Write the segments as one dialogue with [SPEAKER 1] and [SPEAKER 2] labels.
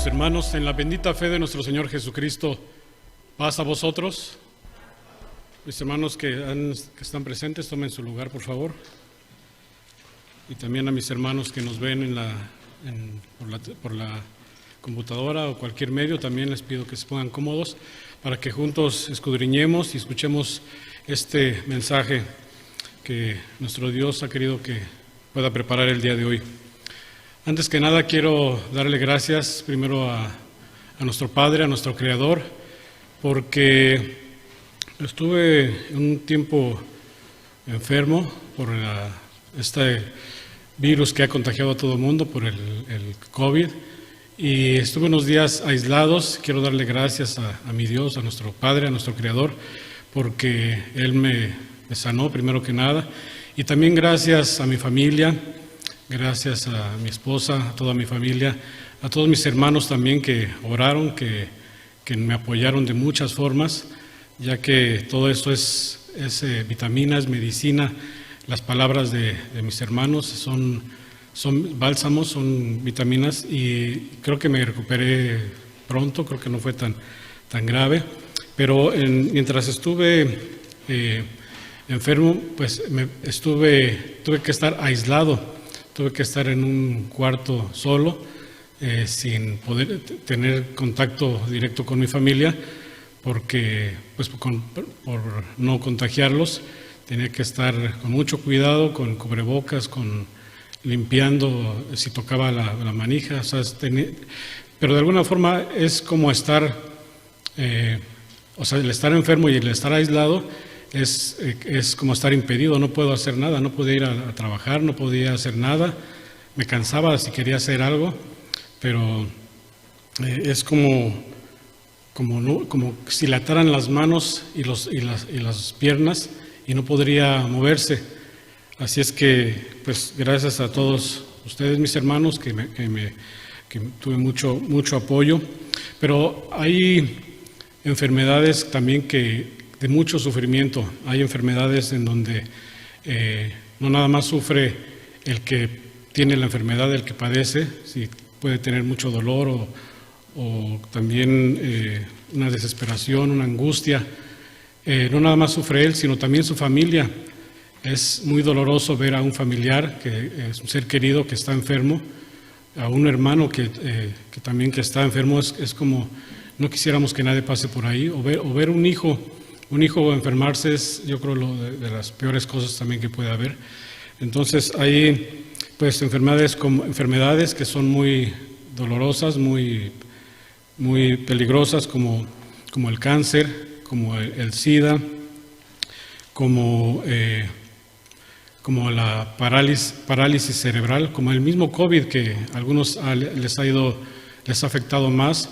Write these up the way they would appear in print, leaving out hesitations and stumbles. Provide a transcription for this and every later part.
[SPEAKER 1] Mis hermanos, en la bendita fe de nuestro Señor Jesucristo, paz a vosotros. Mis hermanos que están presentes, tomen su lugar, por favor. Y también a mis hermanos que nos ven por la computadora o cualquier medio, también les pido que se pongan cómodos para que juntos escudriñemos y escuchemos este mensaje que nuestro Dios ha querido que pueda preparar el día de hoy. Antes que nada quiero darle gracias primero a nuestro Padre, a nuestro Creador, porque estuve un tiempo enfermo por este virus que ha contagiado a todo el mundo, por el COVID, y estuve unos días aislados. Quiero darle gracias a mi Dios, a nuestro Padre, a nuestro Creador, porque Él me sanó primero que nada, y también gracias a mi familia, gracias a mi esposa, a toda mi familia, a todos mis hermanos también que oraron, que me apoyaron de muchas formas, ya que todo esto es vitaminas, medicina. Las palabras de mis hermanos son bálsamos, son vitaminas, y creo que me recuperé pronto, creo que no fue tan grave, pero mientras estuve enfermo, pues tuve que estar aislado. Tuve que estar en un cuarto solo, sin poder tener contacto directo con mi familia, porque pues, por no contagiarlos, tenía que estar con mucho cuidado, con cubrebocas, limpiando si tocaba la manija. O sea, pero de alguna forma es como estar, el estar enfermo y el estar aislado, es como estar impedido. No puedo hacer nada, no podía ir a trabajar, no podía hacer nada, me cansaba si quería hacer algo, pero es como si le ataran las manos y las piernas y no podría moverse. Así es que, pues, gracias a todos ustedes, mis hermanos, que tuve mucho apoyo, pero hay enfermedades también de mucho sufrimiento. Hay enfermedades en donde no nada más sufre el que tiene la enfermedad, el que padece, sí puede tener mucho dolor o también una desesperación, una angustia. No nada más sufre él, sino también su familia. Es muy doloroso ver a un familiar, que es un ser querido que está enfermo, a un hermano que también que está enfermo. Es como no quisiéramos que nadie pase por ahí, o ver un hijo enfermarse es, yo creo, de las peores cosas también que puede haber. Entonces hay pues enfermedades que son muy dolorosas, muy peligrosas, como el cáncer, como el SIDA, como la parálisis cerebral, como el mismo COVID, que a algunos les ha afectado más.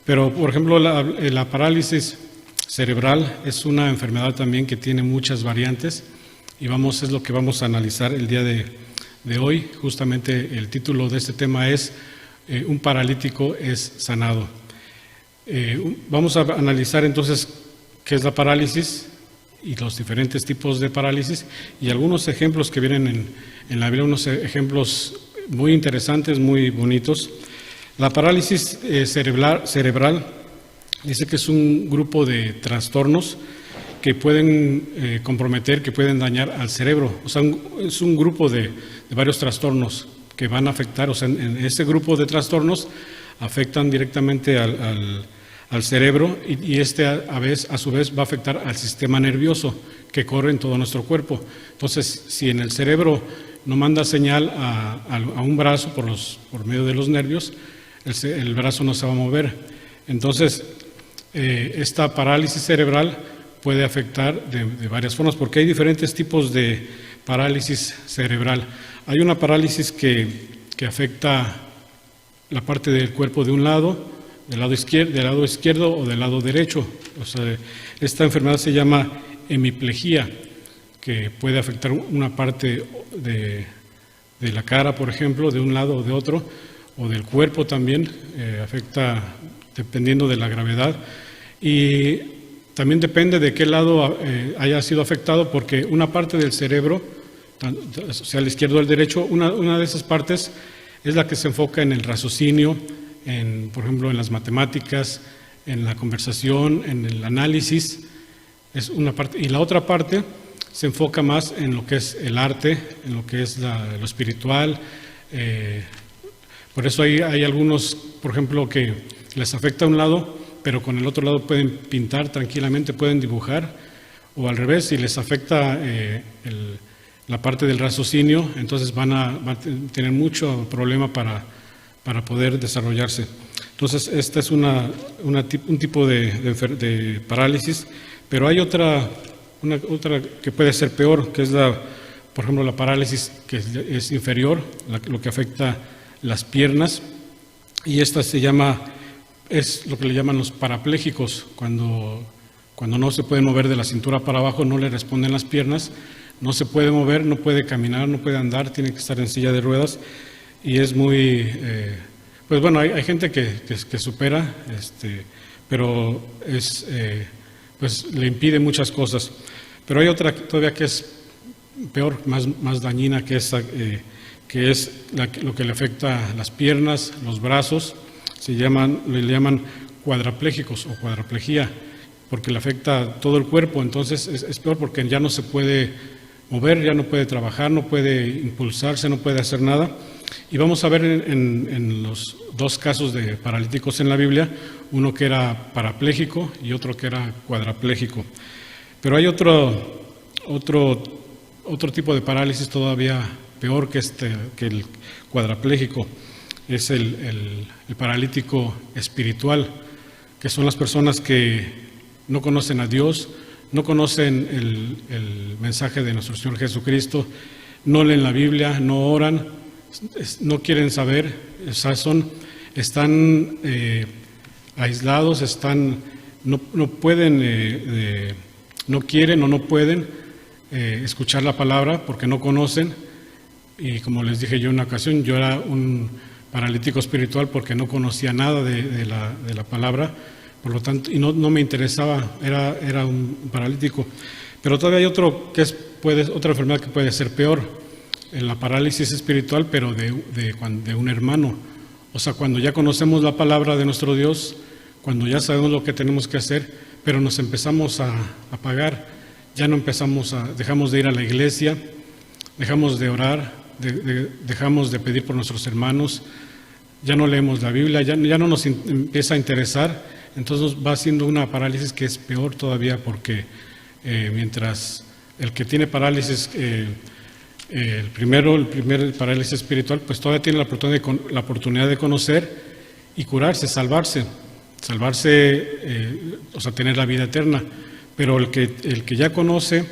[SPEAKER 1] Pero, por ejemplo, la parálisis cerebral es una enfermedad también que tiene muchas variantes, y es lo que vamos a analizar el día de hoy. Justamente el título de este tema es un paralítico es sanado. Vamos a analizar entonces qué es la parálisis y los diferentes tipos de parálisis, y algunos ejemplos que vienen en la Biblia, unos ejemplos muy interesantes, muy bonitos. La parálisis cerebral dice que es un grupo de trastornos que pueden comprometer, que pueden dañar al cerebro. O sea, es un grupo de varios trastornos que van a afectar. O sea, en ese grupo de trastornos afectan directamente al cerebro, y a su vez va a afectar al sistema nervioso que corre en todo nuestro cuerpo. Entonces, si en el cerebro no manda señal a un brazo por medio de los nervios, el brazo no se va a mover. Entonces, esta parálisis cerebral puede afectar de varias formas, porque hay diferentes tipos de parálisis cerebral. Hay una parálisis que afecta la parte del cuerpo de un lado, del lado izquierdo o del lado derecho. O sea, esta enfermedad se llama hemiplegia, que puede afectar una parte de la cara, por ejemplo, de un lado o de otro, o del cuerpo también. Afecta dependiendo de la gravedad, y también depende de qué lado haya sido afectado, porque una parte del cerebro, sea el izquierdo o el derecho, una de esas partes es la que se enfoca en el raciocinio, por ejemplo, en las matemáticas, en la conversación, en el análisis. Es una parte, y la otra parte se enfoca más en lo que es el arte, en lo que es lo espiritual. Por eso hay algunos, por ejemplo, que les afecta un lado, pero con el otro lado pueden pintar tranquilamente, pueden dibujar, o al revés, si les afecta la parte del raciocinio, entonces van a tener mucho problema para poder desarrollarse. Entonces, esta es un tipo de parálisis, pero hay otra que puede ser peor, que es por ejemplo, la parálisis que es inferior, lo que afecta las piernas, y esta es lo que le llaman los parapléjicos, cuando no se puede mover de la cintura para abajo, no le responden las piernas, no se puede mover, no puede caminar, no puede andar, tiene que estar en silla de ruedas, y es muy, pues bueno, hay gente que supera, pero pues le impide muchas cosas. Pero hay otra todavía que es peor, más dañina, que es lo que le afecta a las piernas, los brazos, le llaman cuadraplégicos o cuadraplegía, porque le afecta todo el cuerpo. Entonces es peor porque ya no se puede mover, ya no puede trabajar, no puede impulsarse, no puede hacer nada. Y vamos a ver en los dos casos de paralíticos en la Biblia, uno que era parapléjico y otro que era cuadrapléjico. Pero hay otro tipo de parálisis todavía peor que el cuadrapléjico, es el paralítico espiritual, que son las personas que no conocen a Dios, no conocen el mensaje de nuestro Señor Jesucristo, no leen la Biblia, no oran, no quieren saber, o sea, están aislados, no pueden, no quieren o no pueden escuchar la palabra porque no conocen. Y como les dije yo en una ocasión, yo era un paralítico espiritual porque no conocía nada de la palabra, por lo tanto, y no me interesaba, era un paralítico. Pero todavía hay otra enfermedad que puede ser peor, en la parálisis espiritual, pero de un hermano. O sea, cuando ya conocemos la palabra de nuestro Dios, cuando ya sabemos lo que tenemos que hacer, pero nos empezamos a apagar, ya no dejamos de ir a la iglesia, dejamos de orar, dejamos de pedir por nuestros hermanos, ya no leemos la Biblia, ya no nos empieza a interesar. Entonces va siendo una parálisis que es peor todavía, porque mientras el que tiene parálisis, el primer parálisis espiritual, pues todavía tiene la oportunidad de conocer y curarse, salvarse, o sea, tener la vida eterna. Pero el que ya conoce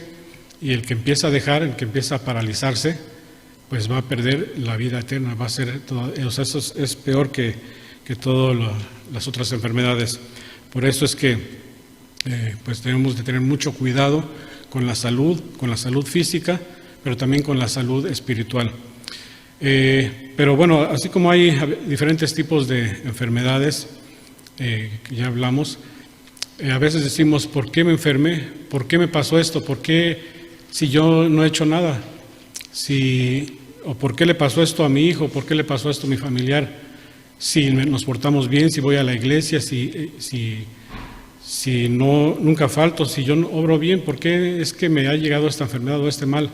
[SPEAKER 1] y el que empieza a dejar, el que empieza a paralizarse, pues va a perder la vida eterna, va a ser o sea, eso es peor que todas las otras enfermedades. Por eso es que pues tenemos de tener mucho cuidado con la salud física, pero también con la salud espiritual. Pero bueno, así como hay diferentes tipos de enfermedades, que ya hablamos, a veces decimos, ¿por qué me enfermé? ¿Por qué me pasó esto? ¿Por qué si yo no he hecho nada? ¿O por qué le pasó esto a mi hijo? ¿Por qué le pasó esto a mi familiar? Si nos portamos bien, si voy a la iglesia, si no, nunca falto, si yo obro bien, ¿por qué es que me ha llegado esta enfermedad o este mal?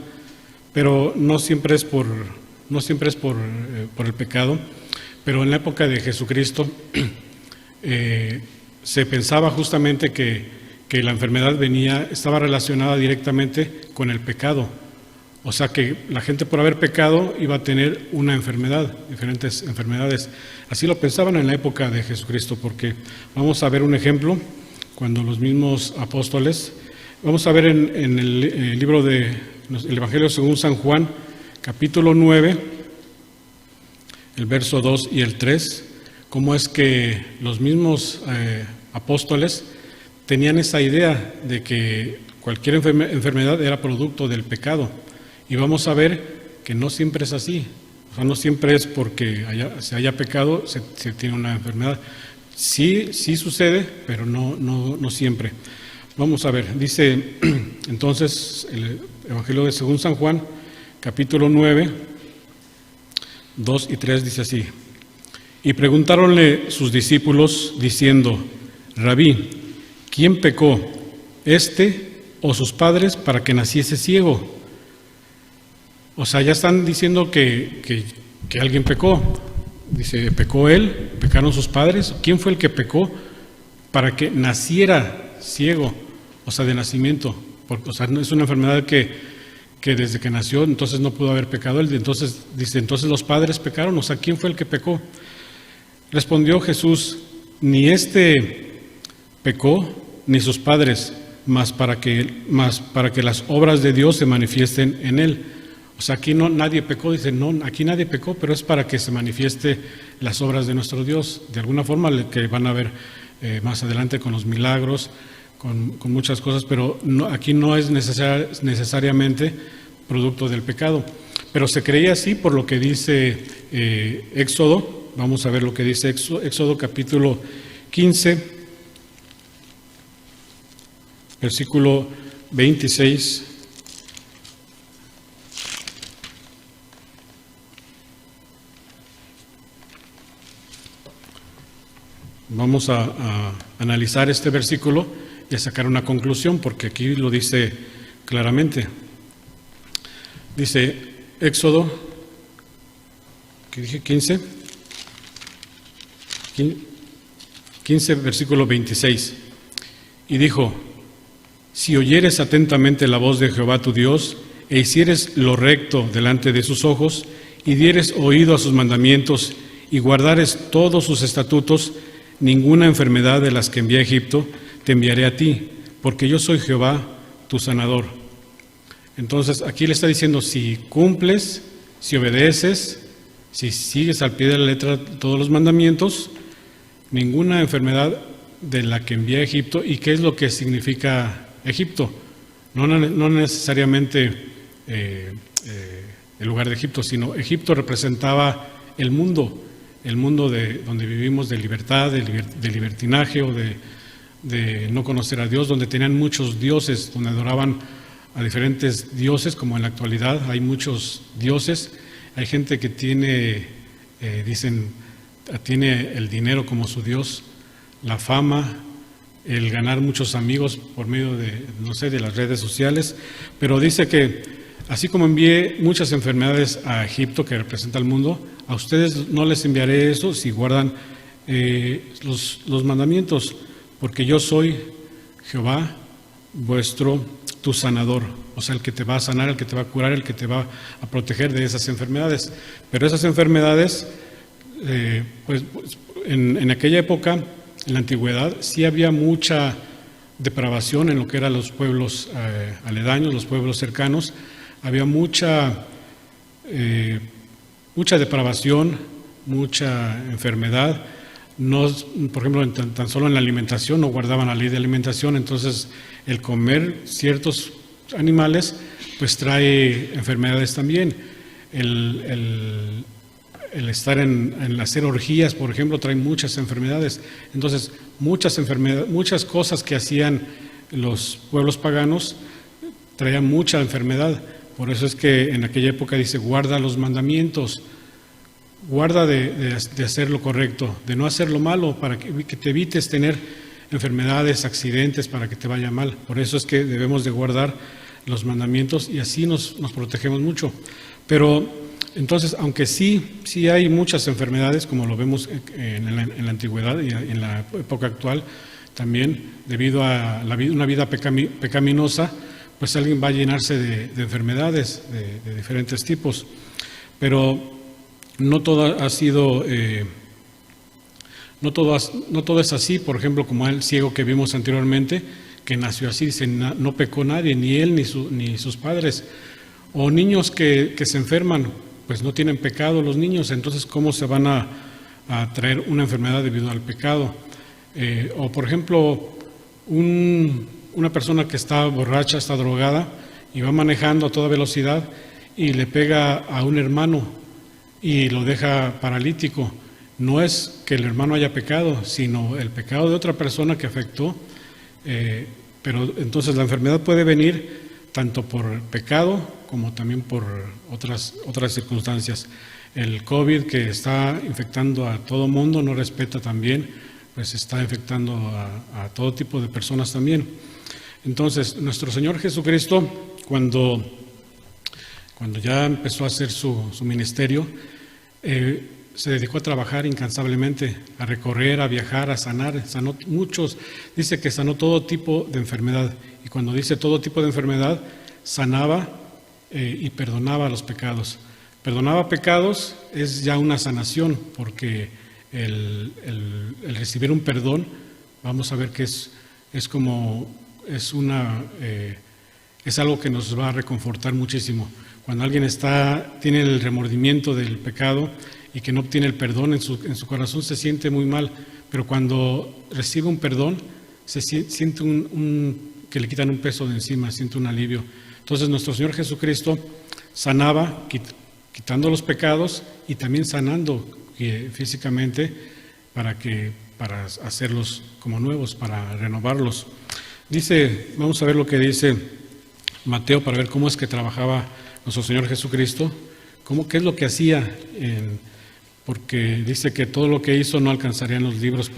[SPEAKER 1] Pero no siempre es por el pecado. Pero en la época de Jesucristo se pensaba justamente que la enfermedad estaba relacionada directamente con el pecado. O sea que la gente, por haber pecado, iba a tener una enfermedad, diferentes enfermedades. Así lo pensaban en la época de Jesucristo, porque vamos a ver un ejemplo cuando los mismos apóstoles, vamos a ver en el libro del Evangelio según San Juan, capítulo 9, el verso 2 y el 3, cómo es que los mismos apóstoles tenían esa idea de que cualquier enfermedad era producto del pecado. Y vamos a ver que no siempre es así. O sea, no siempre es porque se haya pecado, se tiene una enfermedad. Sí sucede, pero no siempre. Vamos a ver, dice entonces el Evangelio de según San Juan, capítulo 9, 2 y 3, dice así: Y preguntáronle sus discípulos, diciendo: Rabí, ¿quién pecó, este o sus padres, para que naciese ciego? O sea, ya están diciendo que alguien pecó. Dice, ¿pecó él? ¿Pecaron sus padres? ¿Quién fue el que pecó para que naciera ciego? O sea, de nacimiento. Porque, o sea, no es una enfermedad que desde que nació, entonces no pudo haber pecado él. Entonces, dice, entonces los padres pecaron. O sea, ¿quién fue el que pecó? Respondió Jesús: ni este pecó, ni sus padres, mas para que las obras de Dios se manifiesten en él. O sea, aquí no nadie pecó, dice, no, aquí nadie pecó, pero es para que se manifieste las obras de nuestro Dios, de alguna forma que van a ver más adelante con los milagros, con muchas cosas, pero no, aquí no es necesariamente producto del pecado. Pero se creía así por lo que dice Éxodo. Vamos a ver lo que dice Éxodo capítulo 15, versículo 26. Vamos a analizar este versículo y a sacar una conclusión, porque aquí lo dice claramente. Dice Éxodo, ¿qué dije? 15, versículo 26. Y dijo: si oyeres atentamente la voz de Jehová tu Dios, e hicieres lo recto delante de sus ojos, y dieres oído a sus mandamientos, y guardares todos sus estatutos, ninguna enfermedad de las que envié a Egipto te enviaré a ti, porque yo soy Jehová, tu sanador. Entonces, aquí le está diciendo, si cumples, si obedeces, si sigues al pie de la letra todos los mandamientos, ninguna enfermedad de la que envié a Egipto. ¿Y qué es lo que significa Egipto? No necesariamente el lugar de Egipto, sino Egipto representaba el mundo de donde vivimos, de libertad, de libertinaje o de no conocer a Dios, donde tenían muchos dioses, donde adoraban a diferentes dioses, como en la actualidad hay muchos dioses. Hay gente que tiene el dinero como su Dios, la fama, el ganar muchos amigos por medio de las redes sociales, pero dice que así como envié muchas enfermedades a Egipto, que representa al mundo, a ustedes no les enviaré eso si guardan los mandamientos, porque yo soy Jehová, tu sanador, o sea, el que te va a sanar, el que te va a curar, el que te va a proteger de esas enfermedades. Pero esas enfermedades, pues en aquella época, en la antigüedad, sí había mucha depravación en lo que eran los pueblos aledaños, los pueblos cercanos. Había mucha depravación, mucha enfermedad. Por ejemplo, tan solo en la alimentación no guardaban la ley de alimentación, entonces el comer ciertos animales pues trae enfermedades también. El estar en hacer orgías, por ejemplo, trae muchas enfermedades. Entonces, muchas cosas que hacían los pueblos paganos traían mucha enfermedad. Por eso es que en aquella época dice, guarda los mandamientos, guarda de hacer lo correcto, de no hacer lo malo, para que te evites tener enfermedades, accidentes, para que te vaya mal. Por eso es que debemos de guardar los mandamientos y así nos protegemos mucho. Pero entonces, aunque sí hay muchas enfermedades, como lo vemos en la antigüedad y en la época actual, también debido a una vida pecaminosa, pues alguien va a llenarse de enfermedades de diferentes tipos. Pero no todo ha sido, no todo es así. Por ejemplo, como el ciego que vimos anteriormente, que nació así, dice, no pecó nadie, ni él ni sus padres. O niños que se enferman, pues no tienen pecado los niños, entonces ¿cómo se van a traer una enfermedad debido al pecado? O por ejemplo, una persona que está borracha, está drogada y va manejando a toda velocidad y le pega a un hermano y lo deja paralítico. No es que el hermano haya pecado, sino el pecado de otra persona que afectó. Pero entonces la enfermedad puede venir tanto por pecado como también por otras circunstancias. El COVID, que está infectando a todo mundo, no respeta también, pues está infectando a todo tipo de personas también. Entonces, nuestro Señor Jesucristo, cuando ya empezó a hacer su ministerio, se dedicó a trabajar incansablemente, a recorrer, a viajar, a sanar. Sanó muchos, dice que sanó todo tipo de enfermedad. Y cuando dice todo tipo de enfermedad, sanaba y perdonaba los pecados. Perdonaba pecados es ya una sanación, porque el recibir un perdón, vamos a ver que es algo que nos va a reconfortar muchísimo. Cuando alguien tiene el remordimiento del pecado y que no obtiene el perdón en su corazón, se siente muy mal, pero cuando recibe un perdón, se siente que le quitan un peso de encima, siente un alivio. Entonces nuestro Señor Jesucristo sanaba, quitando los pecados y también sanando físicamente para hacerlos como nuevos, para renovarlos. Vamos a ver lo que dice Mateo para ver cómo es que trabajaba nuestro Señor Jesucristo, qué es lo que hacía, porque dice que todo lo que hizo no alcanzaría en los libros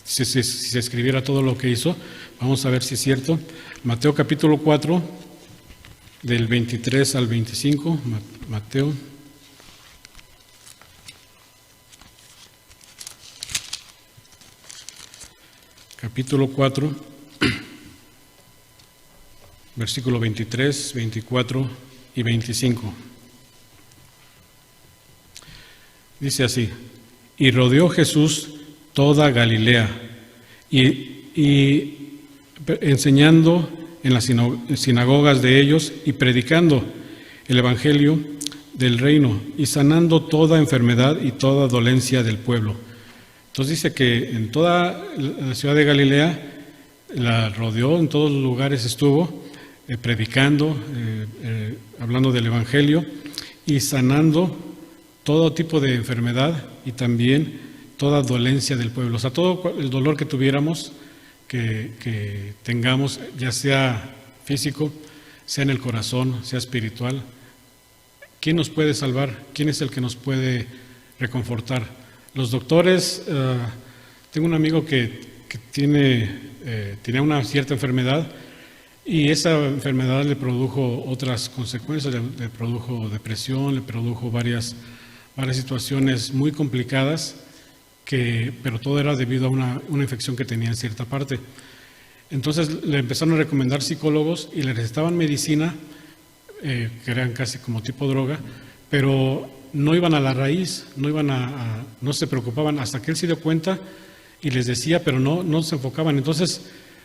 [SPEAKER 1] si se escribiera todo lo que hizo. Vamos a ver si es cierto. Mateo capítulo 4, del 23 al 25, Mateo. Capítulo 4, versículo 23, 24 y 25. Dice así: y rodeó Jesús toda Galilea, y enseñando en las sinagogas de ellos y predicando el evangelio del reino y sanando toda enfermedad y toda dolencia del pueblo. Entonces dice que en toda la ciudad de Galilea la rodeó, en todos los lugares estuvo predicando, hablando del evangelio y sanando todo tipo de enfermedad y también toda dolencia del pueblo. O sea, todo el dolor que tuviéramos, que tengamos, ya sea físico, sea en el corazón, sea espiritual. ¿Quién nos puede salvar? ¿Quién es el que nos puede reconfortar? Los doctores, tengo un amigo que tenía una cierta enfermedad y esa enfermedad le produjo otras consecuencias, le produjo depresión, le produjo varias situaciones muy complicadas, pero todo era debido a una infección que tenía en cierta parte. Entonces le empezaron a recomendar psicólogos y le recetaban medicina, que eran casi como tipo droga, pero no iban a la raíz, no se preocupaban, hasta que él se dio cuenta y les decía, pero no se enfocaban. Entonces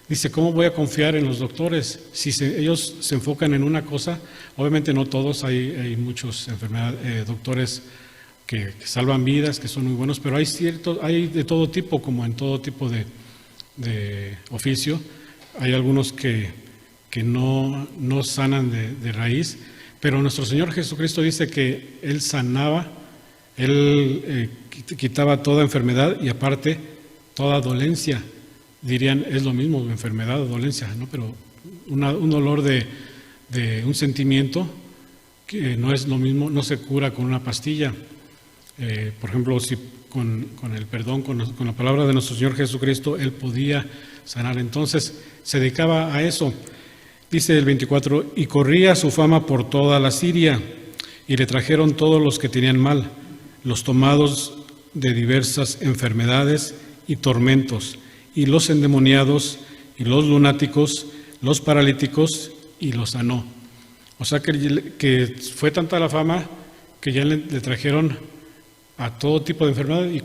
[SPEAKER 1] dice, ¿cómo voy a confiar en los doctores? Si ellos se enfocan en una cosa, obviamente no todos, hay muchos doctores que salvan vidas, que son muy buenos, pero hay de todo tipo, como en todo tipo de oficio. Hay algunos que no sanan de raíz, pero nuestro Señor Jesucristo dice que Él sanaba, Él quitaba toda enfermedad y aparte toda dolencia. Dirían, es lo mismo, enfermedad o dolencia, ¿no? Pero un dolor de un sentimiento que no es lo mismo, no se cura con una pastilla. Por ejemplo, si con el perdón, con la palabra de nuestro Señor Jesucristo, Él podía sanar. Entonces se dedicaba a eso. Dice el 24, y corría su fama por toda la Siria, y le trajeron todos los que tenían mal, los tomados de diversas enfermedades y tormentos, y los endemoniados, y los lunáticos, los paralíticos, y los sanó. O sea que fue tanta la fama que ya le trajeron a todo tipo de enfermedad, y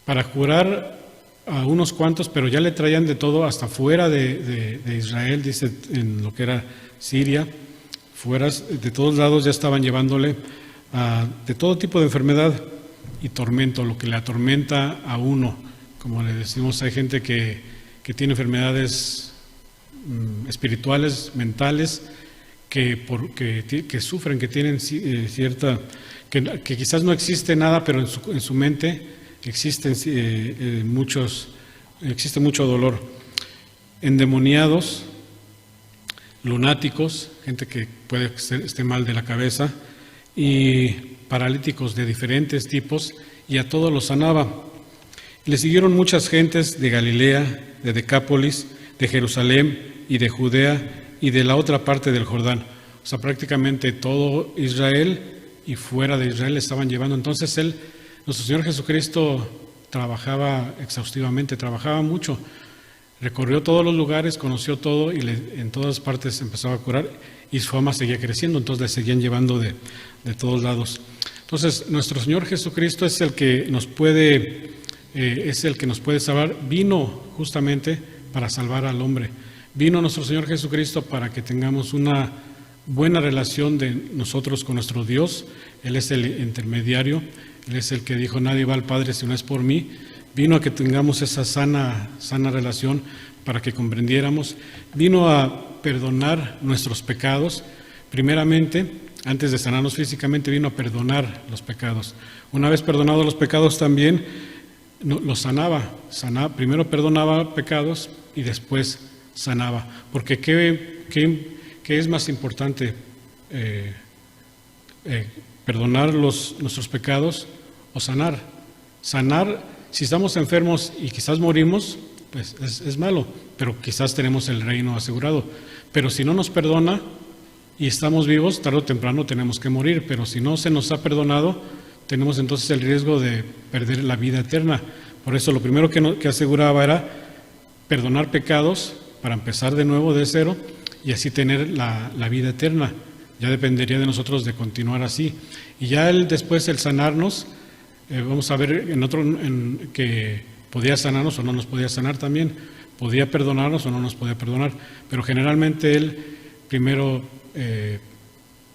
[SPEAKER 1] para curar a unos cuantos, pero ya le traían de todo, hasta fuera de Israel, dice, en lo que era Siria, fuera de todos lados ya estaban llevándole de todo tipo de enfermedad y tormento, lo que le atormenta a uno. Como le decimos, hay gente que tiene enfermedades espirituales, mentales, que sufren, que tienen cierta, que quizás no existe nada, pero en su mente existe mucho dolor. Endemoniados, lunáticos, gente que puede esté mal de la cabeza, y paralíticos de diferentes tipos, y a todos los sanaba. Le siguieron muchas gentes de Galilea, de Decápolis, de Jerusalén y de Judea y de la otra parte del Jordán. O sea, prácticamente todo Israel y fuera de Israel estaban llevando. Entonces nuestro Señor Jesucristo trabajaba exhaustivamente, trabajaba mucho. Recorrió todos los lugares, conoció todo y en todas partes empezaba a curar, y su fama seguía creciendo, entonces le seguían llevando de todos lados. Entonces, nuestro Señor Jesucristo es el que nos puede salvar. Vino justamente para salvar al hombre. Vino nuestro Señor Jesucristo para que tengamos una buena relación de nosotros con nuestro Dios. Él es el intermediario, Él es el que dijo: nadie va al Padre si no es por mí. Vino a que tengamos esa sana relación, para que comprendiéramos. Vino a perdonar nuestros pecados. Primeramente, antes de sanarnos físicamente, vino a perdonar los pecados. Una vez perdonados los pecados, también los sanaba. Primero perdonaba pecados y después sanaba. Porque ¿qué es más importante? ¿Perdonar nuestros pecados o sanar? Sanar, si estamos enfermos y quizás morimos, pues es malo, pero quizás tenemos el reino asegurado. Pero si no nos perdona y estamos vivos, tarde o temprano tenemos que morir. Pero si no se nos ha perdonado, tenemos entonces el riesgo de perder la vida eterna. Por eso lo primero que aseguraba era perdonar pecados, para empezar de nuevo de cero y así tener la vida eterna. Ya dependería de nosotros de continuar así. Y ya después el sanarnos, vamos a ver que podía sanarnos o no nos podía sanar también, podía perdonarnos o no nos podía perdonar, pero generalmente Él primero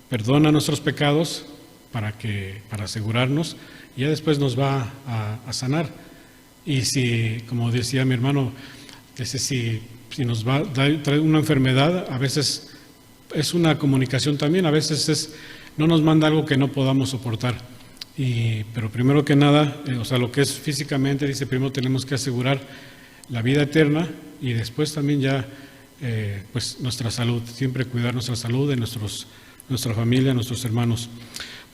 [SPEAKER 1] perdona nuestros pecados para asegurarnos, y ya después nos va a sanar. Y si, como decía mi hermano, si nos trae una enfermedad, a veces es una comunicación también, a veces no nos manda algo que no podamos soportar. Pero primero que nada, lo que es físicamente, dice, primero tenemos que asegurar la vida eterna, y después también ya pues nuestra salud, siempre cuidar nuestra salud, de nuestra familia, nuestros hermanos.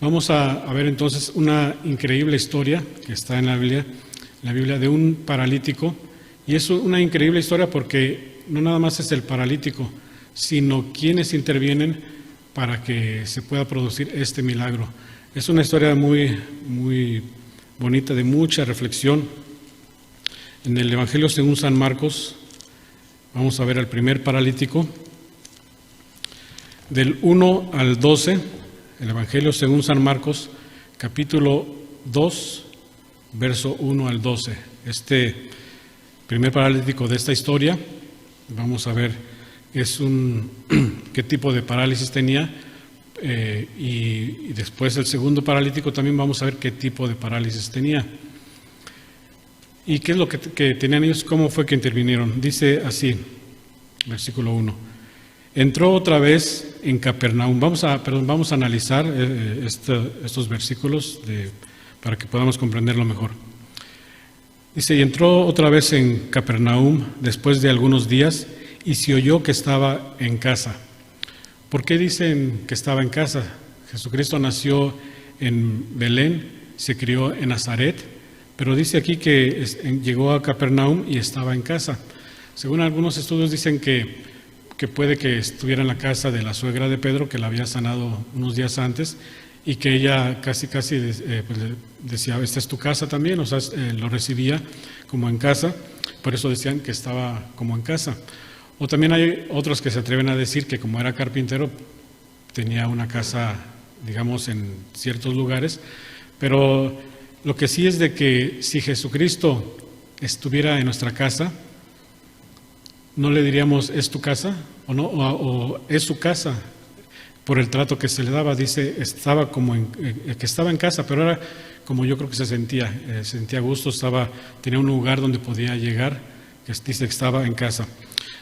[SPEAKER 1] Vamos a ver entonces una increíble historia que está en la Biblia de un paralítico, y es una increíble historia porque no nada más es el paralítico, sino quienes intervienen para que se pueda producir este milagro. Es una historia muy, muy bonita, de mucha reflexión. En el Evangelio según San Marcos, vamos a ver al primer paralítico, del 1 al 12, el Evangelio según San Marcos, capítulo 2, verso 1 al 12. Este primer paralítico de esta historia, vamos a ver qué tipo de parálisis tenía. Y después el segundo paralítico también vamos a ver qué tipo de parálisis tenía y qué es lo que tenían ellos, cómo fue que intervinieron. Dice así, versículo 1: entró otra vez en Capernaum. Vamos a analizar estos versículos para que podamos comprenderlo mejor. Dice: y entró otra vez en Capernaum después de algunos días, y se oyó que estaba en casa. ¿Por qué dicen que estaba en casa? Jesucristo nació en Belén, se crió en Nazaret, pero dice aquí que llegó a Capernaum y estaba en casa. Según algunos estudios dicen que puede que estuviera en la casa de la suegra de Pedro, que la había sanado unos días antes, y que ella casi pues decía: esta es tu casa también, o sea, lo recibía como en casa, por eso decían que estaba como en casa. O también hay otros que se atreven a decir que como era carpintero, tenía una casa, digamos, en ciertos lugares. Pero lo que sí es de que si Jesucristo estuviera en nuestra casa, no le diríamos ¿es tu casa? O no, o es su casa, por el trato que se le daba. Dice estaba que estaba en casa, pero era como yo creo que se sentía a gusto, tenía un lugar donde podía llegar, que dice que estaba en casa.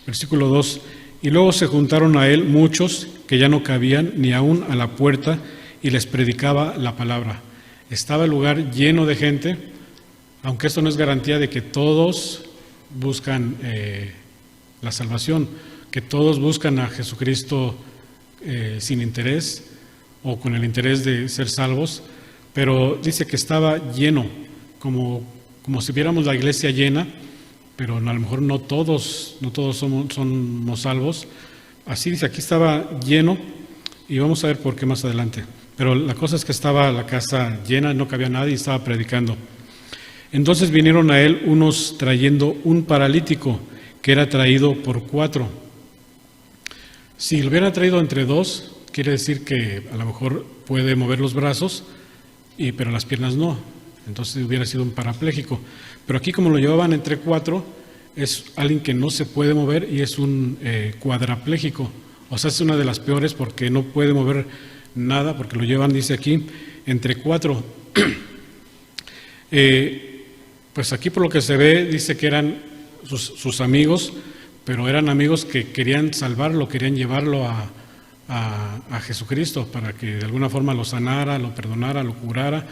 [SPEAKER 1] Versículo 2: y luego se juntaron a él muchos que ya no cabían ni aún a la puerta, y les predicaba la palabra. Estaba el lugar lleno de gente, aunque esto no es garantía de que todos buscan la salvación, que todos buscan a Jesucristo sin interés o con el interés de ser salvos, pero dice que estaba lleno, como si viéramos la iglesia llena, pero a lo mejor no todos somos salvos. Así dice, aquí estaba lleno, y vamos a ver por qué más adelante. Pero la cosa es que estaba la casa llena, no cabía nadie y estaba predicando. Entonces vinieron a él unos trayendo un paralítico que era traído por 4. Si lo hubieran traído entre 2, quiere decir que a lo mejor puede mover los brazos, pero las piernas no. Entonces hubiera sido un parapléjico. Pero aquí, como lo llevaban entre 4, es alguien que no se puede mover y es un cuadrapléjico. O sea, es una de las peores porque no puede mover nada, porque lo llevan, dice aquí, entre 4. Pues aquí, por lo que se ve, dice que eran sus amigos, pero eran amigos que querían salvarlo, querían llevarlo a Jesucristo para que de alguna forma lo sanara, lo perdonara, lo curara.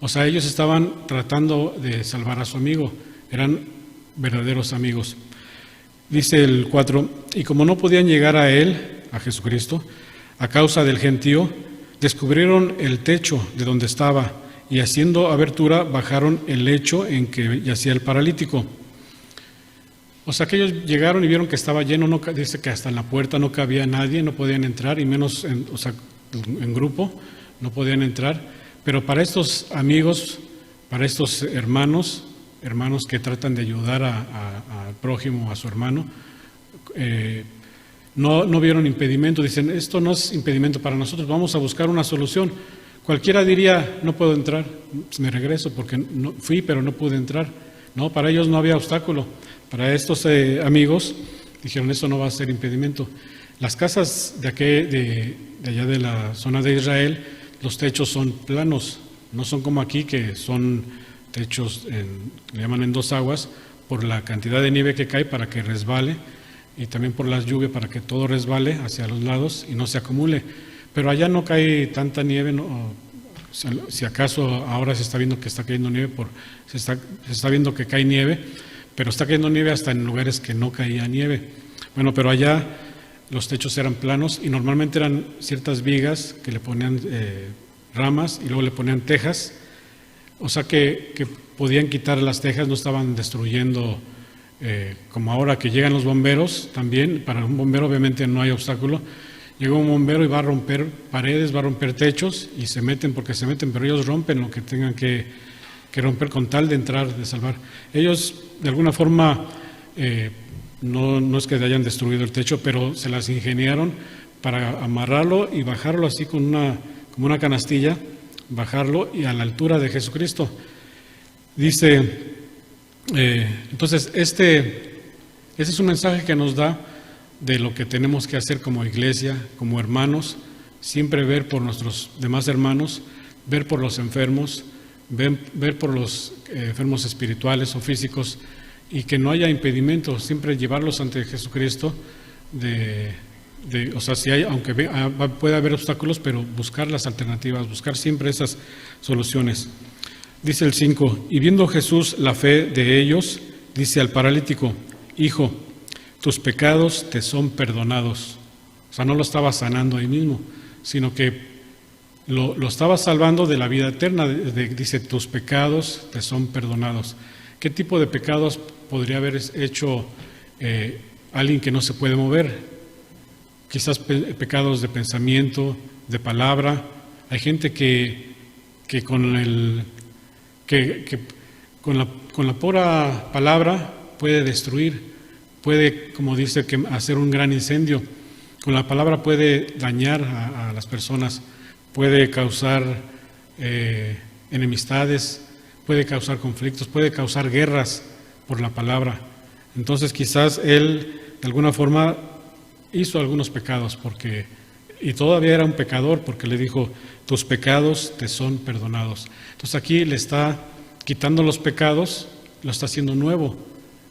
[SPEAKER 1] O sea, ellos estaban tratando de salvar a su amigo, eran verdaderos amigos. Dice el 4, y como no podían llegar a él, a Jesucristo, a causa del gentío, descubrieron el techo de donde estaba y haciendo abertura bajaron el lecho en que yacía el paralítico. O sea, que ellos llegaron y vieron que estaba lleno, dice que hasta en la puerta no cabía nadie, no podían entrar, y menos en grupo, no podían entrar. Pero para estos amigos, para estos hermanos que tratan de ayudar al prójimo, a su hermano, no vieron impedimento. Dicen, esto no es impedimento para nosotros, vamos a buscar una solución. Cualquiera diría, no puedo entrar, me regreso porque no, fui pero no pude entrar. No, para ellos no había obstáculo. Para estos amigos dijeron, eso no va a ser impedimento. Las casas de allá de la zona de Israel, los techos son planos, no son como aquí que son techos, le llaman en 2 aguas, por la cantidad de nieve que cae para que resbale y también por las lluvias para que todo resbale hacia los lados y no se acumule. Pero allá no cae tanta nieve, no, si acaso ahora se está viendo que está cayendo nieve, se está viendo que cae nieve, pero está cayendo nieve hasta en lugares que no caía nieve. Bueno, pero allá los techos eran planos y normalmente eran ciertas vigas que le ponían ramas y luego le ponían tejas, o sea que podían quitar las tejas, no estaban destruyendo, como ahora que llegan los bomberos también. Para un bombero obviamente no hay obstáculo, llega un bombero y va a romper paredes, va a romper techos y se meten porque se meten, pero ellos rompen lo que tengan que romper con tal de entrar, de salvar. Ellos de alguna forma no es que hayan destruido el techo, pero se las ingeniaron para amarrarlo y bajarlo así como una canastilla, bajarlo y a la altura de Jesucristo. Dice, entonces este es un mensaje que nos da de lo que tenemos que hacer como iglesia, como hermanos, siempre ver por nuestros demás hermanos, ver por los enfermos, ver por los enfermos espirituales o físicos, y que no haya impedimentos, siempre llevarlos ante Jesucristo, o sea, si hay, aunque puede haber obstáculos, pero buscar las alternativas, buscar siempre esas soluciones. Dice el 5, y viendo Jesús la fe de ellos, dice al paralítico, hijo, tus pecados te son perdonados. O sea, no lo estaba sanando ahí mismo, sino que lo estaba salvando de la vida eterna. Dice, tus pecados te son perdonados. ¿Qué tipo de pecados podría haber hecho alguien que no se puede mover? Quizás pecados de pensamiento, de palabra. Hay gente que con la pura palabra puede destruir, puede, como dice, hacer un gran incendio. Con la palabra puede dañar a las personas, puede causar enemistades, puede causar conflictos, puede causar guerras por la palabra. Entonces quizás él de alguna forma hizo algunos pecados y todavía era un pecador porque le dijo, tus pecados te son perdonados. Entonces aquí le está quitando los pecados, lo está haciendo nuevo,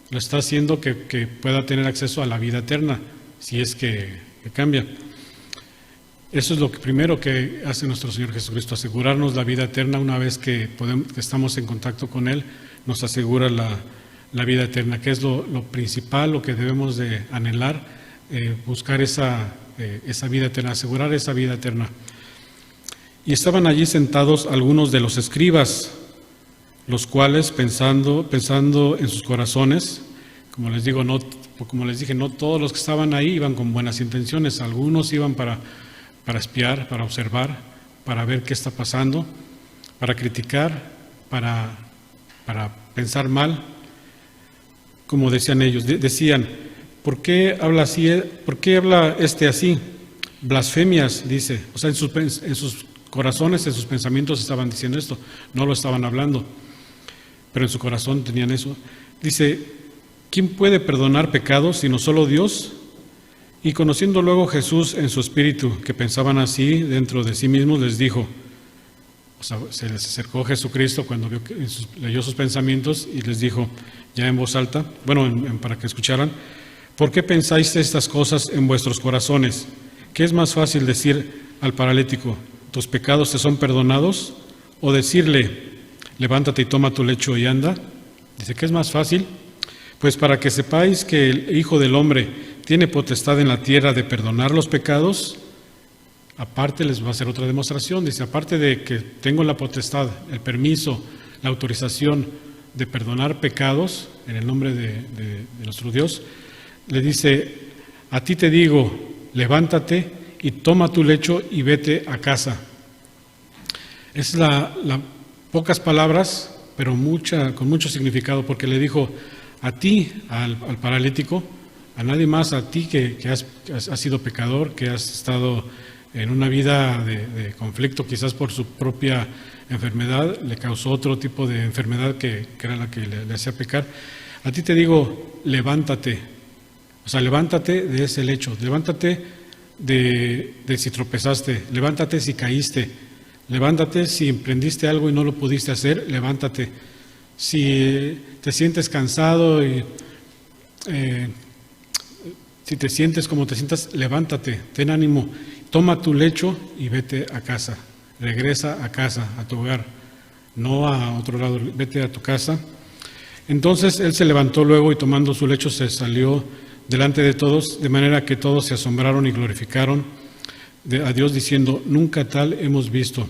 [SPEAKER 1] lo está haciendo que pueda tener acceso a la vida eterna, si es que cambia. Eso es lo primero que hace nuestro Señor Jesucristo, asegurarnos la vida eterna. Una vez que estamos en contacto con Él, nos asegura la vida eterna, que es lo principal, lo que debemos de anhelar, buscar esa esa vida eterna, asegurar esa vida eterna. Y estaban allí sentados algunos de los escribas, los cuales pensando en sus corazones, como les dije, no todos los que estaban ahí iban con buenas intenciones, algunos iban para espiar, para observar, para ver qué está pasando, para criticar, para pensar mal, como decían ellos. Decían, ¿por qué habla así? ¿Por qué habla así? Blasfemias, dice. O sea, en sus corazones, en sus pensamientos estaban diciendo esto, no lo estaban hablando, pero en su corazón tenían eso. Dice, ¿quién puede perdonar pecados sino solo Dios? Y conociendo luego Jesús en su espíritu, que pensaban así dentro de sí mismos, les dijo, o sea, se les acercó Jesucristo cuando leyó sus pensamientos y les dijo, ya en voz alta, para que escucharan, ¿por qué pensáis estas cosas en vuestros corazones? ¿Qué es más fácil decir al paralítico, tus pecados te son perdonados? O decirle, levántate y toma tu lecho y anda. Dice, ¿qué es más fácil? Pues para que sepáis que el Hijo del Hombre tiene potestad en la tierra de perdonar los pecados, aparte les va a hacer otra demostración. Dice, aparte de que tengo la potestad, el permiso, la autorización de perdonar pecados en el nombre de nuestro Dios, le dice, a ti te digo, levántate y toma tu lecho y vete a casa. Es pocas palabras, pero con mucho significado, porque le dijo a ti, al paralítico, a nadie más, a ti que has sido pecador, que has estado en una vida de conflicto, quizás por su propia enfermedad, le causó otro tipo de enfermedad que era la que le hacía pecar. A ti te digo, levántate. O sea, levántate de ese lecho, levántate de si tropezaste, levántate si caíste, levántate si emprendiste algo y no lo pudiste hacer, levántate. Si te sientes cansado y si te sientes como te sientas, levántate, ten ánimo, toma tu lecho y vete a casa, regresa a casa, a tu hogar, no a otro lado, vete a tu casa. Entonces él se levantó luego y tomando su lecho se salió delante de todos, de manera que todos se asombraron y glorificaron a Dios diciendo, nunca tal hemos visto.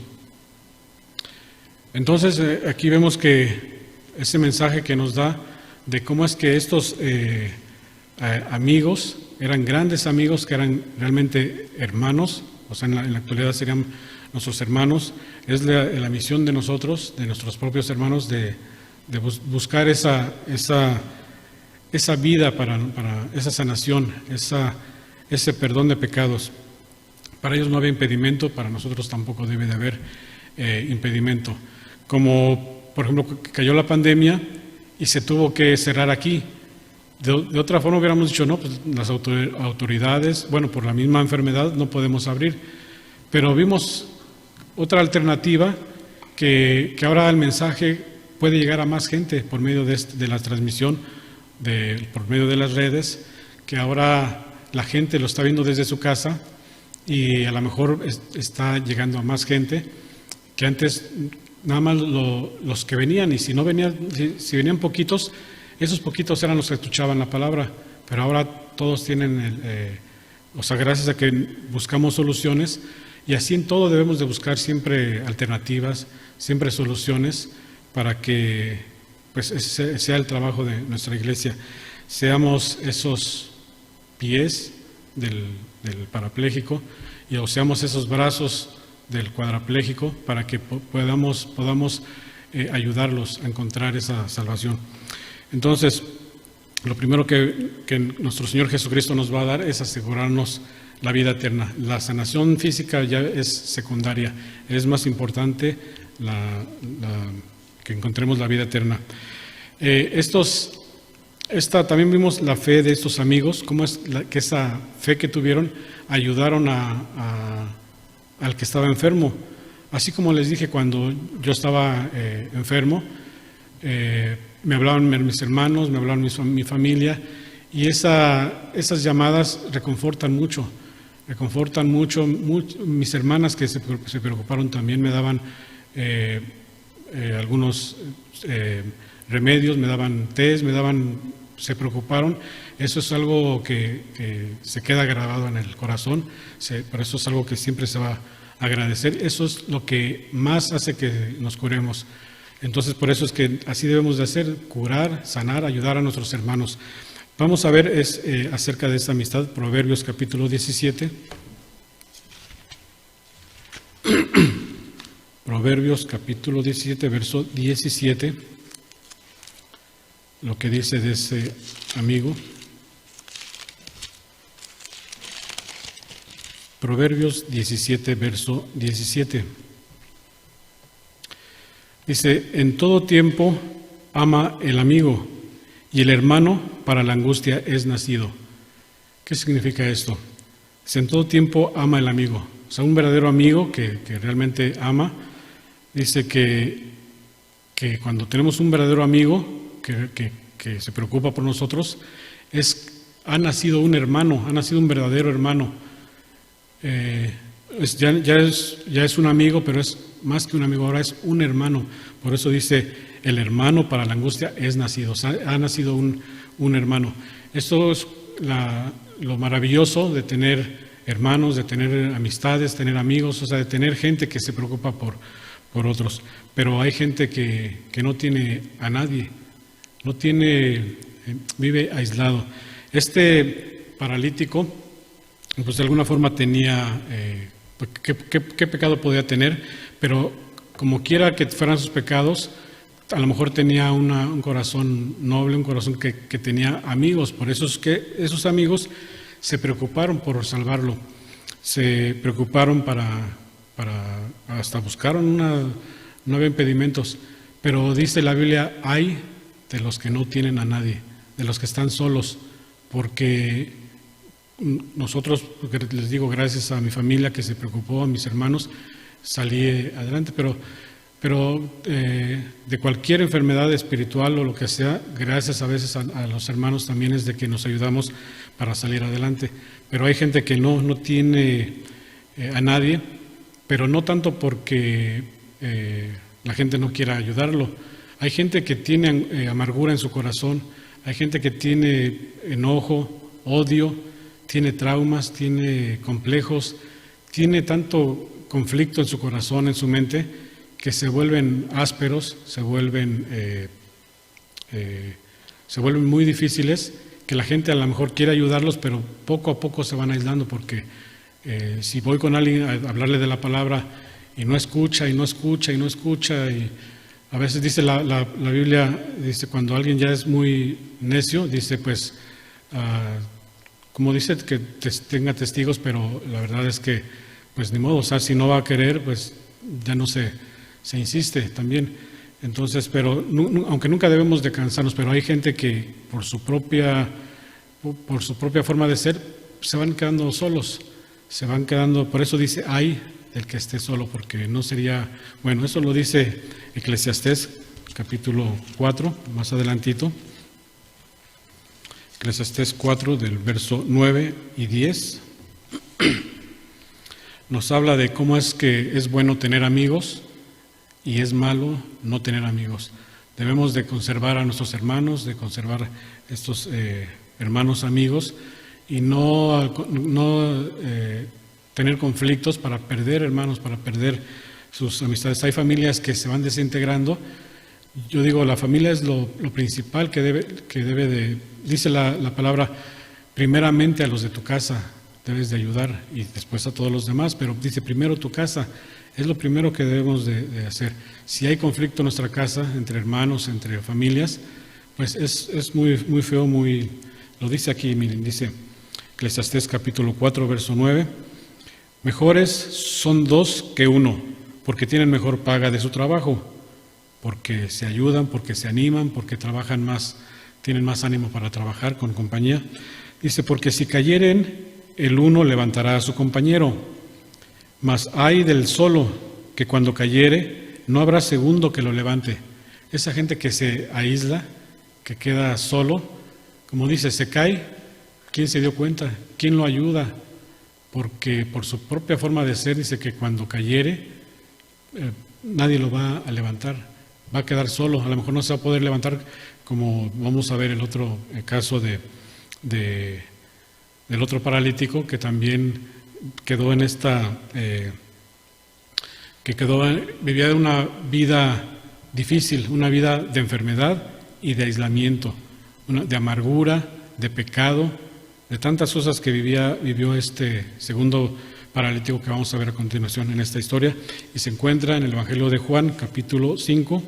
[SPEAKER 1] Entonces aquí vemos que ese mensaje que nos da de cómo es que estos amigos eran grandes amigos, que eran realmente hermanos, o sea, en la actualidad serían nuestros hermanos, es la misión de nosotros, de nuestros propios hermanos, de buscar esa vida para esa sanación, ese perdón de pecados. Para ellos no había impedimento, para nosotros tampoco debe de haber impedimento. Como, por ejemplo, cayó la pandemia y se tuvo que cerrar aquí. De otra forma hubiéramos dicho, no, pues las autoridades, por la misma enfermedad no podemos abrir. Pero vimos otra alternativa, que ahora el mensaje puede llegar a más gente por medio de la transmisión, por medio de las redes, que ahora la gente lo está viendo desde su casa y a lo mejor está llegando a más gente, que antes nada más los que venían, y si no venían, si venían poquitos, esos poquitos eran los que escuchaban la palabra, pero ahora todos tienen, gracias a que buscamos soluciones, y así en todo debemos de buscar siempre alternativas, siempre soluciones, para que pues ese sea el trabajo de nuestra iglesia. Seamos esos pies del parapléjico o seamos esos brazos del cuadrapléjico para que podamos ayudarlos a encontrar esa salvación. Entonces, lo primero que nuestro Señor Jesucristo nos va a dar es asegurarnos la vida eterna. La sanación física ya es secundaria, es más importante que encontremos la vida eterna. También vimos la fe de estos amigos, cómo es que esa fe que tuvieron ayudaron al que estaba enfermo. Así como les dije, cuando yo estaba enfermo, me hablaban mis hermanos, me hablaban mi familia, y esas llamadas reconfortan mucho. Mis hermanas que se preocuparon también me daban algunos remedios, me daban tés, me daban se preocuparon. Eso es algo que se queda grabado en el corazón, por eso es algo que siempre se va a agradecer. Eso es lo que más hace que nos curemos. Entonces, por eso es que así debemos de hacer, curar, sanar, ayudar a nuestros hermanos. Vamos a ver acerca de esta amistad, Proverbios capítulo 17. Proverbios capítulo 17, verso 17, lo que dice de ese amigo. Proverbios 17, verso 17. Dice, en todo tiempo ama el amigo, y el hermano para la angustia es nacido. ¿Qué significa esto? Dice, en todo tiempo ama el amigo. O sea, un verdadero amigo que realmente ama, dice que cuando tenemos un verdadero amigo que se preocupa por nosotros, ha nacido un hermano, ha nacido un verdadero hermano. Ya es un amigo, pero es más que un amigo, ahora es un hermano. Por eso dice, el hermano para la angustia es nacido, o sea, ha nacido un hermano. Esto es lo maravilloso de tener hermanos, de tener amistades, tener amigos, o sea, de tener gente que se preocupa por otros. Pero hay gente que no tiene a nadie, vive aislado. Este paralítico, pues de alguna forma tenía, ¿qué pecado podía tener? Pero como quiera que fueran sus pecados, a lo mejor tenía un corazón noble, un corazón que tenía amigos. Por eso es que esos amigos se preocuparon por salvarlo, se preocuparon hasta buscaron, no había impedimentos. Pero dice la Biblia, hay de los que no tienen a nadie, de los que están solos, porque nosotros, les digo, gracias a mi familia que se preocupó, a mis hermanos, salí adelante, pero de cualquier enfermedad espiritual o lo que sea, gracias a veces a los hermanos también es de que nos ayudamos para salir adelante. Pero hay gente que no tiene a nadie, pero no tanto porque la gente no quiera ayudarlo. Hay gente que tiene amargura en su corazón, hay gente que tiene enojo, odio, tiene traumas, tiene complejos, tiene tanto conflicto en su corazón, en su mente, que se vuelven ásperos, se vuelven muy difíciles, que la gente a lo mejor quiere ayudarlos, pero poco a poco se van aislando, porque si voy con alguien a hablarle de la palabra y no escucha, y a veces dice la Biblia, dice, cuando alguien ya es muy necio, dice pues, como dice, que tenga testigos, pero la verdad es que pues ni modo, o sea, si no va a querer, pues ya no se insiste también. Entonces, pero aunque nunca debemos de cansarnos, pero hay gente que por su propia forma de ser se van quedando solos, por eso dice, ay del que esté solo, porque no sería, bueno, eso lo dice Eclesiastés capítulo 4, más adelantito, Eclesiastés 4 del verso 9 y 10, nos habla de cómo es que es bueno tener amigos y es malo no tener amigos. Debemos de conservar a nuestros hermanos, de conservar estos hermanos amigos y no tener conflictos para perder hermanos, para perder sus amistades. Hay familias que se van desintegrando. Yo digo, la familia es lo principal que debe de, dice la palabra, primeramente a los de tu casa debes de ayudar y después a todos los demás, pero dice primero tu casa, es lo primero que debemos de hacer. Si hay conflicto en nuestra casa, entre hermanos, entre familias, pues es muy feo, lo dice aquí, miren, dice Eclesiastés capítulo 4, verso 9, mejores son dos que uno, porque tienen mejor paga de su trabajo, porque se ayudan, porque se animan, porque trabajan más, tienen más ánimo para trabajar con compañía. Dice, porque si cayeren, el uno levantará a su compañero, mas hay del solo que cuando cayere, no habrá segundo que lo levante. Esa gente que se aísla, que queda solo, como dice, se cae, ¿quién se dio cuenta? ¿Quién lo ayuda? Porque por su propia forma de ser, dice que cuando cayere, nadie lo va a levantar, va a quedar solo, a lo mejor no se va a poder levantar como vamos a ver el otro caso del otro paralítico que también quedó en vivía una vida difícil, una vida de enfermedad y de aislamiento, de amargura, de pecado, de tantas cosas que vivió este segundo paralítico que vamos a ver a continuación en esta historia, y se encuentra en el Evangelio de Juan, capítulo 5,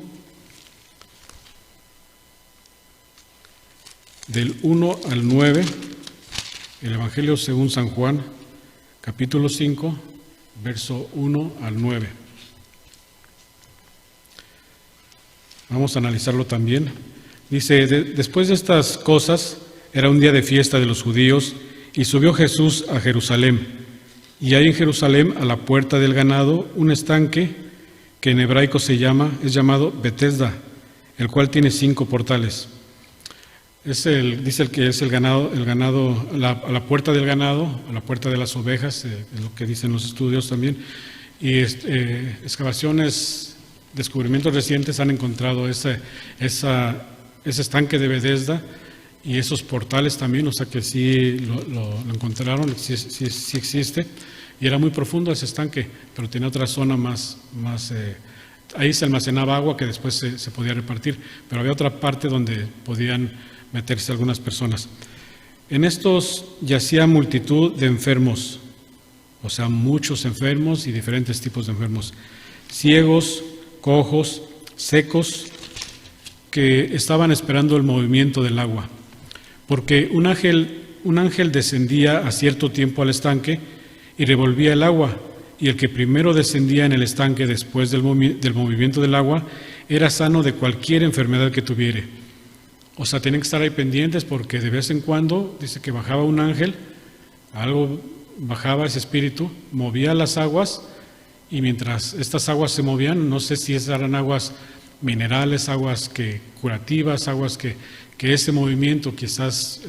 [SPEAKER 1] del 1 al 9, el Evangelio según San Juan, capítulo 5, verso 1 al 9. Vamos a analizarlo también. Dice, después de estas cosas, era un día de fiesta de los judíos, y subió Jesús a Jerusalén. Y hay en Jerusalén, a la puerta del ganado, un estanque que en hebraico es llamado Betesda, el cual tiene 5 portales. Dice el que es el ganado, a la puerta del ganado, a la puerta de las ovejas, es lo que dicen los estudios también, y excavaciones, descubrimientos recientes han encontrado ese estanque de Betesda y esos portales también, o sea que sí lo encontraron, sí existe, y era muy profundo ese estanque, pero tenía otra zona más ahí se almacenaba agua que después se podía repartir, pero había otra parte donde podían meterse algunas personas. En estos yacía multitud de enfermos, o sea, muchos enfermos y diferentes tipos de enfermos, ciegos, cojos, secos, que estaban esperando el movimiento del agua, porque un ángel descendía a cierto tiempo al estanque y revolvía el agua, y el que primero descendía en el estanque después del movimiento del agua era sano de cualquier enfermedad que tuviere. O sea, tienen que estar ahí pendientes porque de vez en cuando, dice que bajaba un ángel, bajaba ese espíritu, movía las aguas, y mientras estas aguas se movían, no sé si eran aguas minerales, aguas curativas, aguas que ese movimiento quizás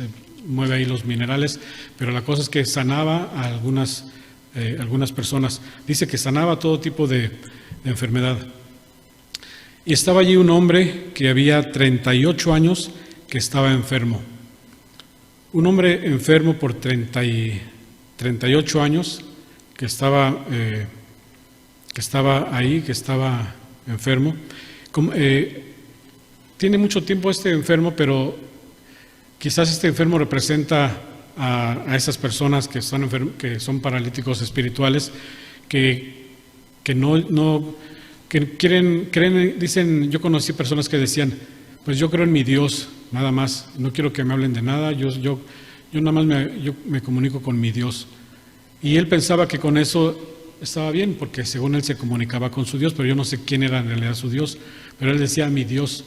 [SPEAKER 1] mueve ahí los minerales, pero la cosa es que sanaba a algunas personas. Dice que sanaba todo tipo de enfermedad. Y estaba allí un hombre que había 38 años que estaba enfermo. Un hombre enfermo por 38 años que estaba enfermo. Tiene mucho tiempo este enfermo, pero quizás este enfermo representa a esas personas que son paralíticos espirituales, que creen, dicen, yo conocí personas que decían, pues yo creo en mi Dios, nada más, no quiero que me hablen de nada, yo nada más me comunico con mi Dios. Y él pensaba que con eso estaba bien, porque según él se comunicaba con su Dios, pero yo no sé quién era en realidad su Dios, pero él decía mi Dios.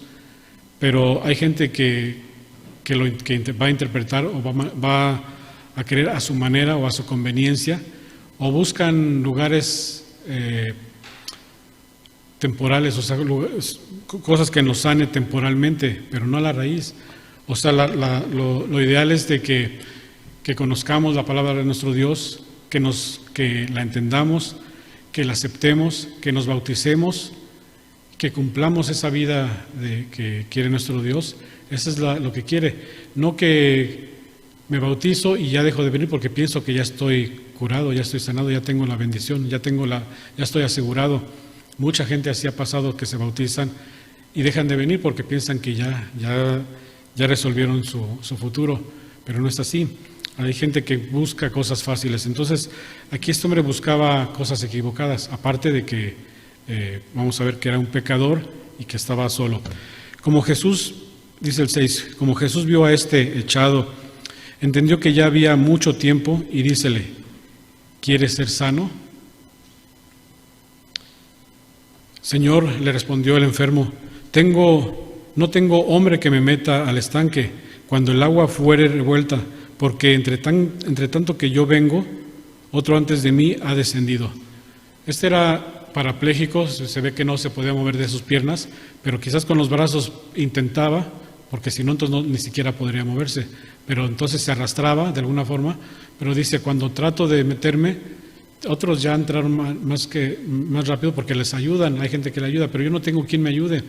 [SPEAKER 1] Pero hay gente que va a interpretar o va a querer a su manera o a su conveniencia, o buscan lugares temporales, o sea, cosas que nos sane temporalmente, pero no a la raíz. O sea, lo ideal es de que conozcamos la palabra de nuestro Dios, que la entendamos, que la aceptemos, que nos bauticemos, que cumplamos esa vida que quiere nuestro Dios. Eso es lo que quiere, no que me bautizo y ya dejo de venir porque pienso que ya estoy curado, ya estoy sanado, ya tengo la bendición, ya estoy asegurado. Mucha gente así ha pasado, que se bautizan y dejan de venir porque piensan que ya resolvieron su futuro, pero no es así. Hay gente que busca cosas fáciles. Entonces, aquí este hombre buscaba cosas equivocadas, aparte de que vamos a ver que era un pecador y que estaba solo. Como Jesús, dice el 6, como Jesús vio a este echado, entendió que ya había mucho tiempo y dícele, ¿quieres ser sano? Señor, le respondió el enfermo, no tengo hombre que me meta al estanque cuando el agua fuere revuelta, porque entre tanto que yo vengo, otro antes de mí ha descendido. Este era parapléjico, se ve que no se podía mover de sus piernas, pero quizás con los brazos intentaba, porque si no, entonces ni siquiera podría moverse, pero entonces se arrastraba de alguna forma, pero dice, cuando trato de meterme, otros ya entraron más rápido porque les ayudan, hay gente que le ayuda, pero yo no tengo quien me ayude.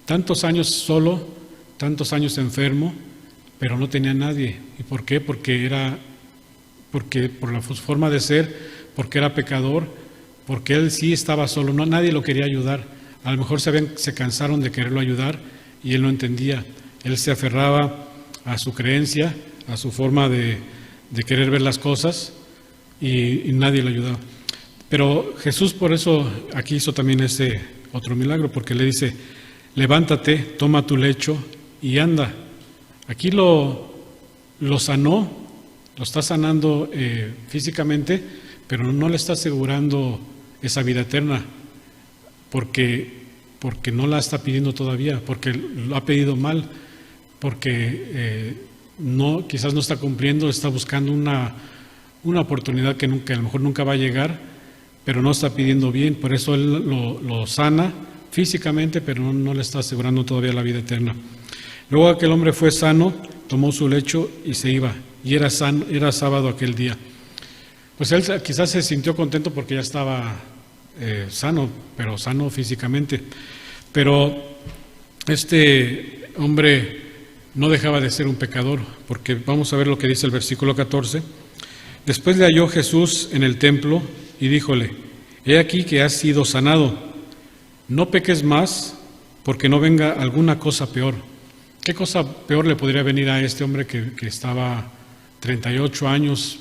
[SPEAKER 1] Tantos años solo, tantos años enfermo, pero no tenía nadie. ¿Y por qué? Porque por la forma de ser, porque era pecador, porque él sí estaba solo, no, nadie lo quería ayudar. A lo mejor se cansaron de quererlo ayudar y él no entendía. Él se aferraba a su creencia, a su forma de querer ver las cosas y nadie lo ayudaba. Pero Jesús por eso aquí hizo también ese otro milagro, porque le dice, levántate, toma tu lecho y anda. Aquí lo sanó, lo está sanando físicamente, pero no le está asegurando esa vida eterna, porque no la está pidiendo todavía, porque lo ha pedido mal, porque quizás no está cumpliendo, está buscando una oportunidad que a lo mejor nunca va a llegar, pero no está pidiendo bien. Por eso él lo sana físicamente, pero no le está asegurando todavía la vida eterna. Luego aquel hombre fue sano, tomó su lecho y se iba, y era sábado aquel día. Pues él quizás se sintió contento porque ya estaba sano, pero sano físicamente. Pero este hombre no dejaba de ser un pecador, porque vamos a ver lo que dice el versículo 14. Después le halló Jesús en el templo y díjole, he aquí que has sido sanado, no peques más, porque no venga alguna cosa peor. ¿Qué cosa peor le podría venir a este hombre que estaba 38 años,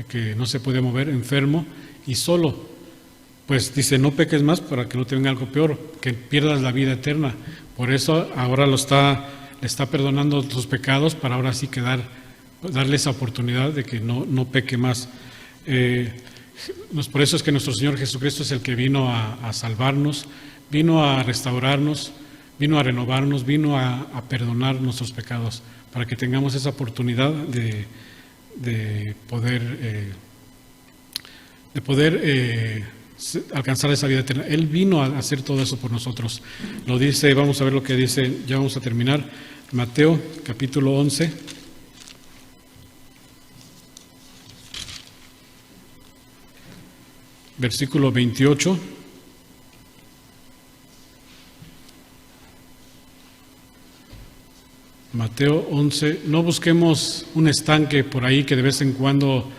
[SPEAKER 1] que no se podía mover, enfermo y solo? Pues dice, no peques más para que no te venga algo peor, que pierdas la vida eterna. Por eso ahora le está perdonando tus pecados, para ahora sí darle esa oportunidad de que no peque más. Por eso es que nuestro Señor Jesucristo es el que vino a salvarnos, vino a restaurarnos, vino a renovarnos, vino a perdonar nuestros pecados, para que tengamos esa oportunidad de poder alcanzar esa vida eterna. Él vino a hacer todo eso por nosotros. Lo dice, vamos a ver lo que dice, ya vamos a terminar. Mateo capítulo 11. Versículo 28. Mateo 11. No busquemos un estanque por ahí que de vez en cuando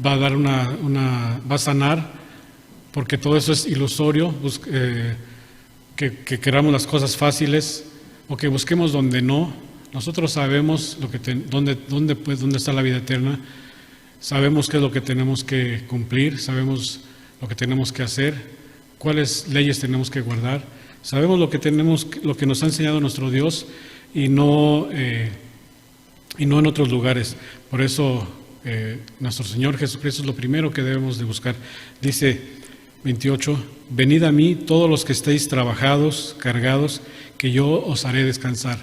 [SPEAKER 1] va a dar va a sanar, porque todo eso es ilusorio, que queramos las cosas fáciles o que busquemos donde no. Nosotros sabemos dónde está la vida eterna, sabemos qué es lo que tenemos que cumplir, sabemos lo que tenemos que hacer, cuáles leyes tenemos que guardar, sabemos lo que nos ha enseñado nuestro Dios y no en otros lugares. Por eso nuestro Señor Jesucristo es lo primero que debemos de buscar. Dice 28, venid a mí todos los que estéis trabajados, cargados, que yo os haré descansar.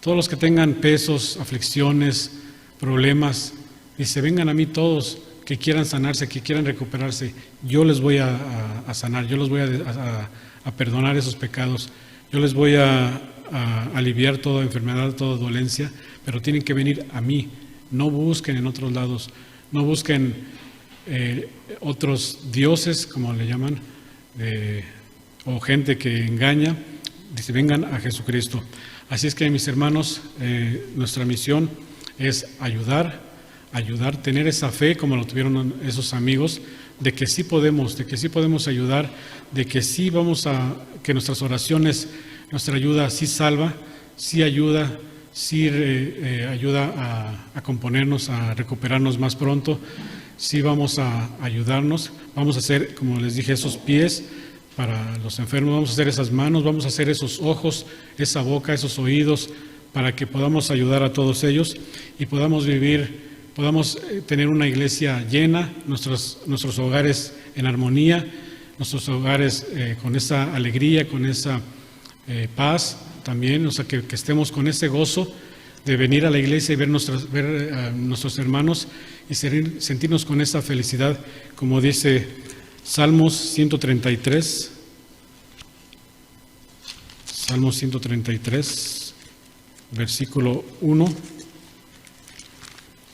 [SPEAKER 1] Todos los que tengan pesos, aflicciones, problemas, dice, vengan a mí todos que quieran sanarse, que quieran recuperarse. Yo les voy a sanar, yo les voy a perdonar esos pecados, yo les voy a aliviar toda enfermedad, toda dolencia, pero tienen que venir a mí. No busquen en otros lados, no busquen otros dioses, como le llaman, o gente que engaña. Dice, vengan a Jesucristo. Así es que, mis hermanos, nuestra misión es ayudar, tener esa fe como lo tuvieron esos amigos, de que sí podemos ayudar, de que sí que nuestras oraciones, nuestra ayuda sí salva, sí ayuda, sí ayuda a componernos, a recuperarnos más pronto. Sí vamos a ayudarnos, vamos a hacer, como les dije, esos pies para los enfermos, vamos a hacer esas manos, vamos a hacer esos ojos, esa boca, esos oídos, para que podamos ayudar a todos ellos y podamos tener una iglesia llena, nuestros hogares en armonía, nuestros hogares con esa alegría, con esa paz también, o sea, que estemos con ese gozo de venir a la iglesia y ver a nuestros hermanos y sentirnos con esa felicidad, como dice Salmos 133. Salmos 133, versículo 1.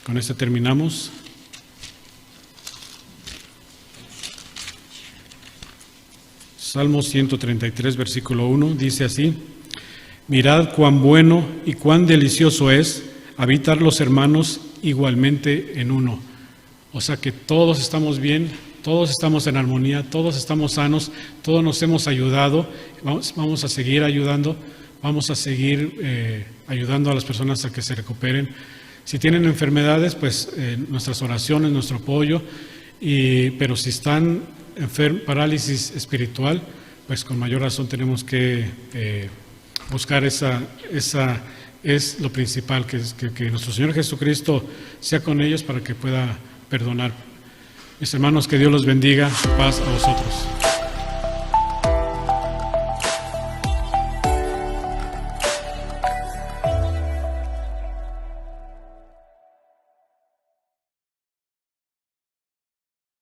[SPEAKER 1] Con este terminamos. Salmos 133, versículo 1, dice así: Mirad cuán bueno y cuán delicioso es habitar los hermanos igualmente en uno. O sea que todos estamos bien, todos estamos en armonía, todos estamos sanos, todos nos hemos ayudado, vamos a seguir ayudando, vamos a seguir ayudando a las personas a que se recuperen. Si tienen enfermedades, pues nuestras oraciones, nuestro apoyo, pero si están parálisis espiritual, pues con mayor razón tenemos que buscar esa es lo principal, que nuestro Señor Jesucristo sea con ellos para que pueda perdonar. Mis hermanos, que Dios los bendiga. Paz a vosotros.